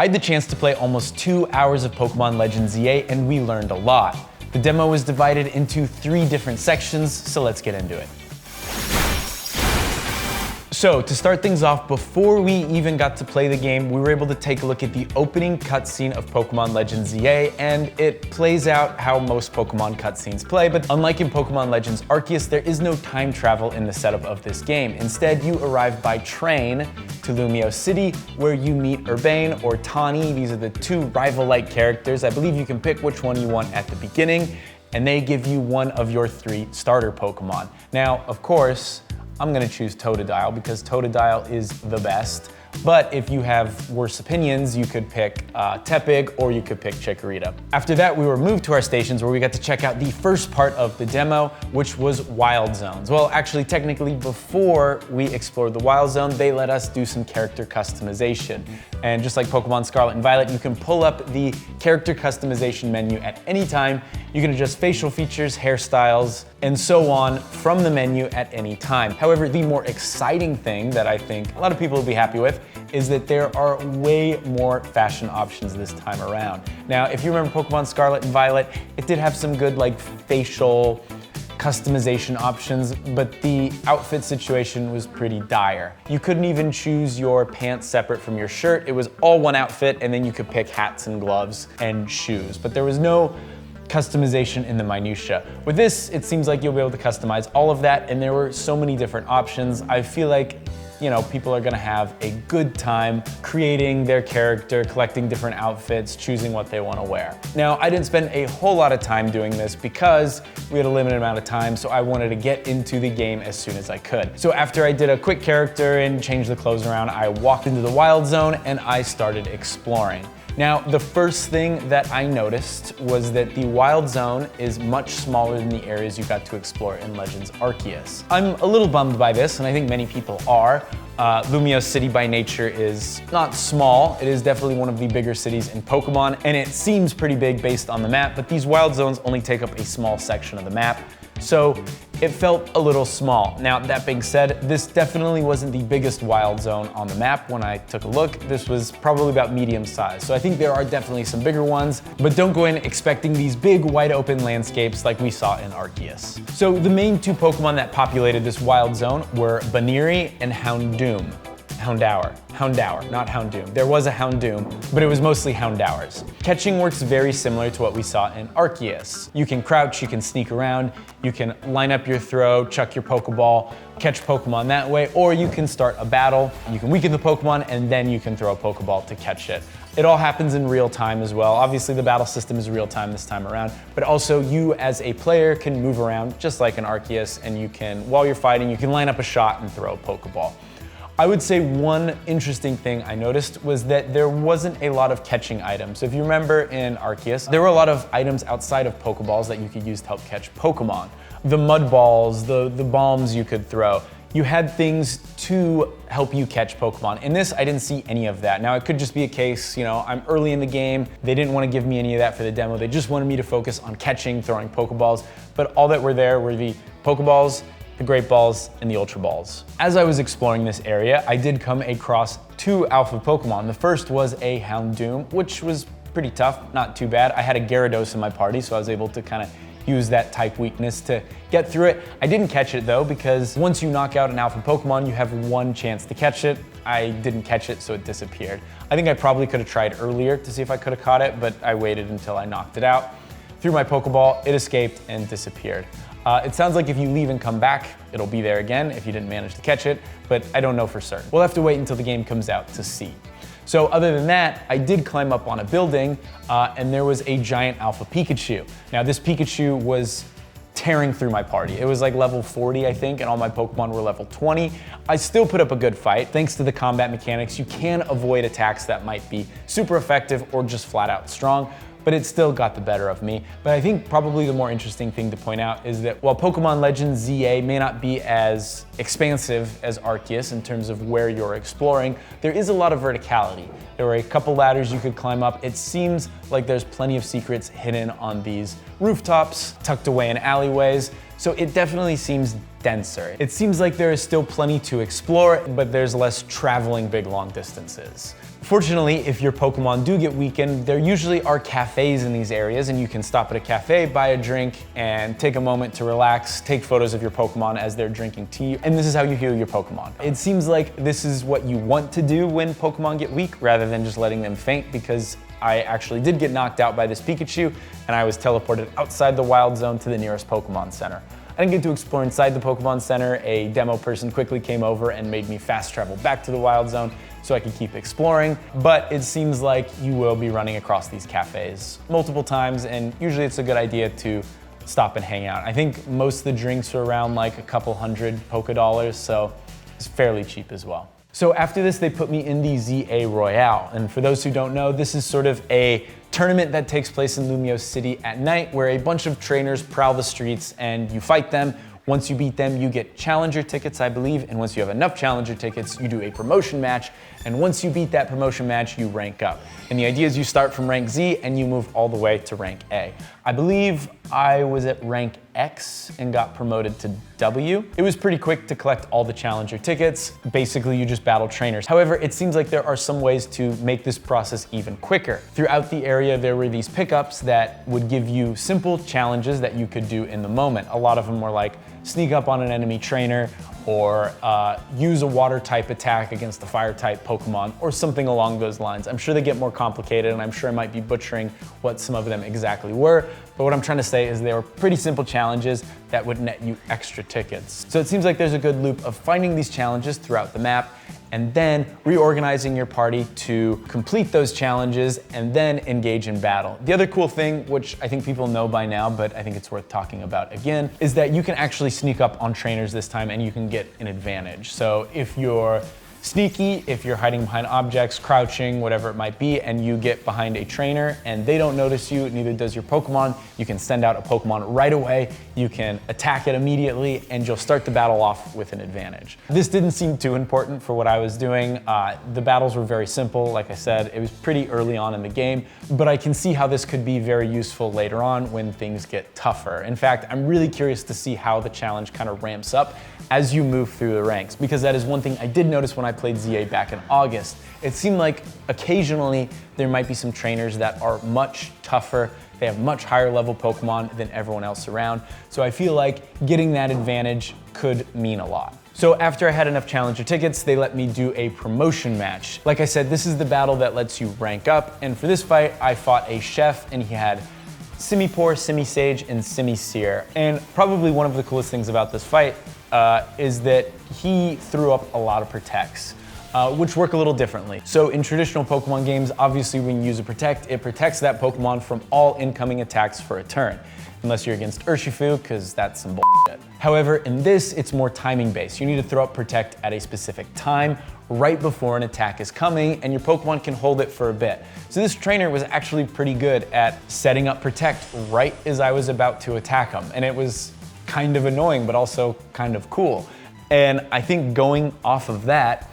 I had the chance to play almost 2 hours of Pokemon Legends ZA, and we learned a lot. The demo was divided into 3 different sections, so let's get into it. So to start things off, before we even got to play the game, we were able to take a look at the opening cutscene of Pokemon Legends ZA, and it plays out how most Pokemon cutscenes play, but unlike in Pokemon Legends Arceus, there is no time travel in the setup of this game. Instead, you arrive by train to Lumio City, where you meet Urbane or Tawny. These are the 2 rival-like characters. I believe you can pick which one you want at the beginning, and they give you one of your 3 starter Pokemon. Now, of course, I'm gonna choose Totodile because Totodile is the best. But if you have worse opinions, you could pick Tepig or you could pick Chikorita. After that, we were moved to our stations where we got to check out the first part of the demo, which was Wild Zones. Well, actually, technically, before we explored the Wild Zone, they let us do some character customization. And just like Pokemon Scarlet and Violet, you can pull up the character customization menu at any time. You can adjust facial features, hairstyles, and so on from the menu at any time. However, the more exciting thing that I think a lot of people will be happy with is that there are way more fashion options this time around. Now, if you remember Pokemon Scarlet and Violet, it did have some good like facial customization options, but the outfit situation was pretty dire. You couldn't even choose your pants separate from your shirt. It was all one outfit, and then you could pick hats and gloves and shoes, but there was no customization in the minutia. With this, it seems like you'll be able to customize all of that, and there were so many different options. I feel like, you know, people are gonna have a good time creating their character, collecting different outfits, choosing what they wanna wear. Now, I didn't spend a whole lot of time doing this because we had a limited amount of time, so I wanted to get into the game as soon as I could. So after I did a quick character and changed the clothes around, I walked into the Wild Zone and I started exploring. Now, the first thing that I noticed was that the Wild Zone is much smaller than the areas you got to explore in Legends Arceus. I'm a little bummed by this, and I think many people are. Lumio City by nature is not small. It is definitely one of the bigger cities in Pokemon, and it seems pretty big based on the map, but these Wild Zones only take up a small section of the map. So it felt a little small. Now, that being said, this definitely wasn't the biggest Wild Zone on the map when I took a look. This was probably about medium size. So I think there are definitely some bigger ones, but don't go in expecting these big wide open landscapes like we saw in Arceus. So the main 2 Pokemon that populated this Wild Zone were Baniri and Houndour, not Houndoom. There was a Houndoom, but it was mostly Houndours. Catching works very similar to what we saw in Arceus. You can crouch, you can sneak around, you can line up your throw, chuck your Pokeball, catch Pokemon that way, or you can start a battle. You can weaken the Pokemon, and then you can throw a Pokeball to catch it. It all happens in real time as well. Obviously, the battle system is real time this time around, but also you as a player can move around just like in Arceus, and you can, while you're fighting, you can line up a shot and throw a Pokeball. I would say one interesting thing I noticed was that there wasn't a lot of catching items. So if you remember in Arceus, there were a lot of items outside of Pokeballs that you could use to help catch Pokemon. The mud balls, the bombs you could throw. You had things to help you catch Pokemon. In this, I didn't see any of that. Now, it could just be a case, you know, I'm early in the game. They didn't want to give me any of that for the demo. They just wanted me to focus on catching, throwing Pokeballs. But all that were there were the Pokeballs, the Great Balls, and the Ultra Balls. As I was exploring this area, I did come across 2 alpha Pokemon. The first was a Houndoom, which was pretty tough, not too bad. I had a Gyarados in my party, so I was able to kind of use that type weakness to get through it. I didn't catch it though, because once you knock out an alpha Pokemon, you have 1 chance to catch it. I didn't catch it, so it disappeared. I think I probably could have tried earlier to see if I could have caught it, but I waited until I knocked it out. Threw my Pokeball, it escaped and disappeared. It sounds like if you leave and come back, it'll be there again if you didn't manage to catch it, but I don't know for certain. We'll have to wait until the game comes out to see. So other than that, I did climb up on a building and there was a giant alpha Pikachu. Now this Pikachu was tearing through my party. It was like level 40, I think, and all my Pokemon were level 20. I still put up a good fight. Thanks to the combat mechanics, you can avoid attacks that might be super effective or just flat out strong, but it still got the better of me. But I think probably the more interesting thing to point out is that while Pokemon Legends ZA may not be as expansive as Arceus in terms of where you're exploring, there is a lot of verticality. There were a couple ladders you could climb up. It seems like there's plenty of secrets hidden on these rooftops, tucked away in alleyways, so it definitely seems denser. It seems like there is still plenty to explore, but there's less traveling big long distances. Fortunately, if your Pokemon do get weakened, there usually are cafes in these areas, and you can stop at a cafe, buy a drink, and take a moment to relax, take photos of your Pokemon as they're drinking tea, and this is how you heal your Pokemon. It seems like this is what you want to do when Pokemon get weak, rather than just letting them faint, because I actually did get knocked out by this Pikachu, and I was teleported outside the wild zone to the nearest Pokemon Center. I didn't get to explore inside the Pokemon Center. A demo person quickly came over and made me fast travel back to the wild zone so I could keep exploring, but it seems like you will be running across these cafes multiple times, and usually it's a good idea to stop and hang out. I think most of the drinks are around like a couple hundred Poké Dollars, so it's fairly cheap as well. So after this, they put me in the ZA Royale. And for those who don't know, this is sort of a tournament that takes place in Lumiose City at night, where a bunch of trainers prowl the streets and you fight them. Once you beat them, you get challenger tickets, I believe, and once you have enough challenger tickets, you do a promotion match, and once you beat that promotion match, you rank up. And the idea is you start from rank Z and you move all the way to rank A. I believe I was at rank X and got promoted to W. It was pretty quick to collect all the challenger tickets. Basically, you just battle trainers. However, it seems like there are some ways to make this process even quicker. Throughout the area, there were these pickups that would give you simple challenges that you could do in the moment. A lot of them were like, sneak up on an enemy trainer, or use a water type attack against a fire type Pokemon, or something along those lines. I'm sure they get more complicated, and I'm sure I might be butchering what some of them exactly were, but what I'm trying to say is they were pretty simple challenges that would net you extra tickets. So it seems like there's a good loop of finding these challenges throughout the map, and then reorganizing your party to complete those challenges and then engage in battle. The other cool thing, which I think people know by now, but I think it's worth talking about again, is that you can actually sneak up on trainers this time and you can get an advantage. So if you're sneaky, if you're hiding behind objects, crouching, whatever it might be, and you get behind a trainer and they don't notice you, neither does your Pokemon, you can send out a Pokemon right away, you can attack it immediately, and you'll start the battle off with an advantage. This didn't seem too important for what I was doing. The battles were very simple. Like I said, it was pretty early on in the game, but I can see how this could be very useful later on when things get tougher. In fact, I'm really curious to see how the challenge kind of ramps up as you move through the ranks, because that is one thing I did notice when I played ZA back in August. It seemed like occasionally there might be some trainers that are much tougher. They have much higher level Pokemon than everyone else around. So I feel like getting that advantage could mean a lot. So after I had enough challenger tickets, they let me do a promotion match. Like I said, this is the battle that lets you rank up. And for this fight, I fought a chef, and he had Simipour, Simisage, and Simisear. And probably one of the coolest things about this fight is that he threw up a lot of protects, which work a little differently. So in traditional Pokemon games, obviously when you use a protect, it protects that Pokemon from all incoming attacks for a turn. Unless you're against Urshifu, because that's some bullshit. However, in this, it's more timing based. You need to throw up protect at a specific time, right before an attack is coming, and your Pokemon can hold it for a bit. So this trainer was actually pretty good at setting up protect right as I was about to attack him. And it was kind of annoying, but also kind of cool. And I think going off of that,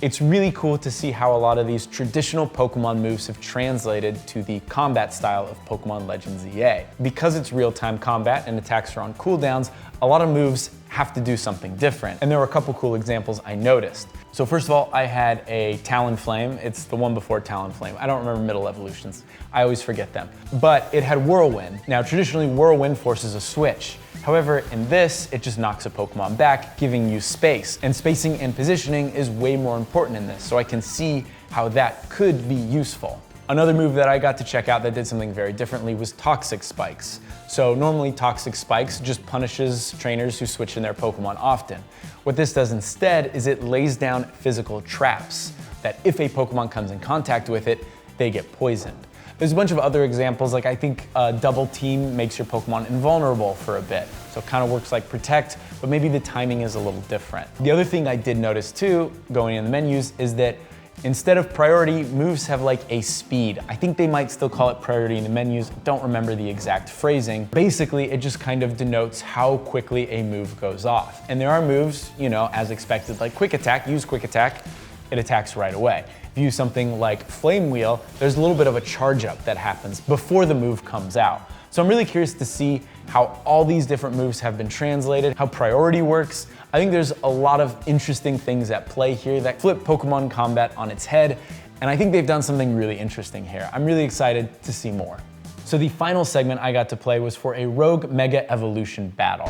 it's really cool to see how a lot of these traditional Pokemon moves have translated to the combat style of Pokemon Legends EA. Because it's real-time combat and attacks are on cooldowns, a lot of moves have to do something different. And there were a couple cool examples I noticed. So first of all, I had a Talonflame. It's the one before Talonflame. I don't remember middle evolutions. I always forget them. But it had Whirlwind. Now, traditionally, Whirlwind forces a switch. However, in this, it just knocks a Pokemon back, giving you space. And spacing and positioning is way more important in this, so I can see how that could be useful. Another move that I got to check out that did something very differently was Toxic Spikes. So normally Toxic Spikes just punishes trainers who switch in their Pokemon often. What this does instead is it lays down physical traps that if a Pokemon comes in contact with it, they get poisoned. There's a bunch of other examples, like I think Double Team makes your Pokemon invulnerable for a bit. So it kind of works like Protect, but maybe the timing is a little different. The other thing I did notice too, going in the menus, is that instead of priority, moves have like a speed. I think they might still call it priority in the menus, don't remember the exact phrasing. Basically, it just kind of denotes how quickly a move goes off. And there are moves, you know, as expected, like Quick Attack, use Quick Attack, it attacks right away. If you use something like Flame Wheel, there's a little bit of a charge up that happens before the move comes out. So I'm really curious to see how all these different moves have been translated, how priority works. I think there's a lot of interesting things at play here that flip Pokemon combat on its head And I think they've done something really interesting here. I'm really excited to see more. So the final segment I got to play was for a Rogue Mega Evolution battle.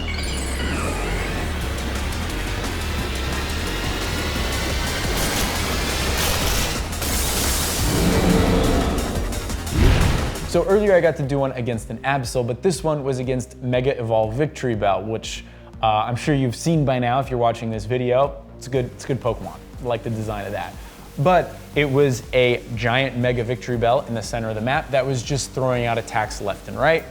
So earlier I got to do one against an Absol, but this one was against Mega Evolve Victory Bell, which I'm sure you've seen by now if you're watching this video. It's a good Pokemon. I like the design of that. But it was a giant Mega Victory Bell in the center of the map that was just throwing out attacks left and right.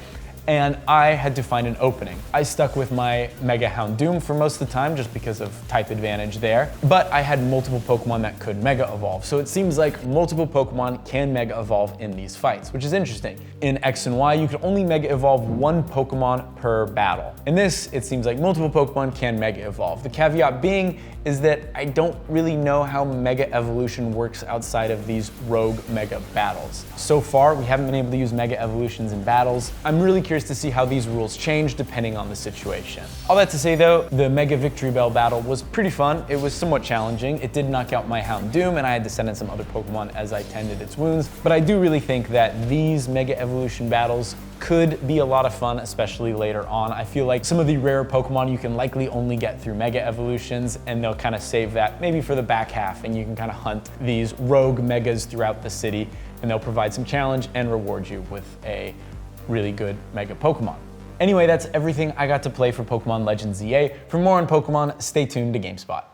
And I had to find an opening. I stuck with my Mega Houndoom for most of the time just because of type advantage there, but I had multiple Pokemon that could Mega Evolve. So it seems like multiple Pokemon can Mega Evolve in these fights, which is interesting. In X and Y, you could only Mega Evolve one Pokemon per battle. In this, it seems like multiple Pokemon can Mega Evolve. The caveat being is that I don't really know how Mega Evolution works outside of these Rogue Mega battles. So far, we haven't been able to use Mega Evolutions in battles. I'm really curious to see how these rules change depending on the situation. All that to say though, the Mega Victory Bell battle was pretty fun. It was somewhat challenging. It did knock out my Houndoom and I had to send in some other Pokemon as I tended its wounds, but I do really think that these Mega Evolution battles could be a lot of fun, especially later on. I feel like some of the rare Pokemon you can likely only get through Mega Evolutions, and they'll kind of save that maybe for the back half, and you can kind of hunt these rogue Megas throughout the city, and they'll provide some challenge and reward you with a really good Mega Pokemon. Anyway, that's everything I got to play for Pokemon Legends EA. For more on Pokemon, stay tuned to GameSpot.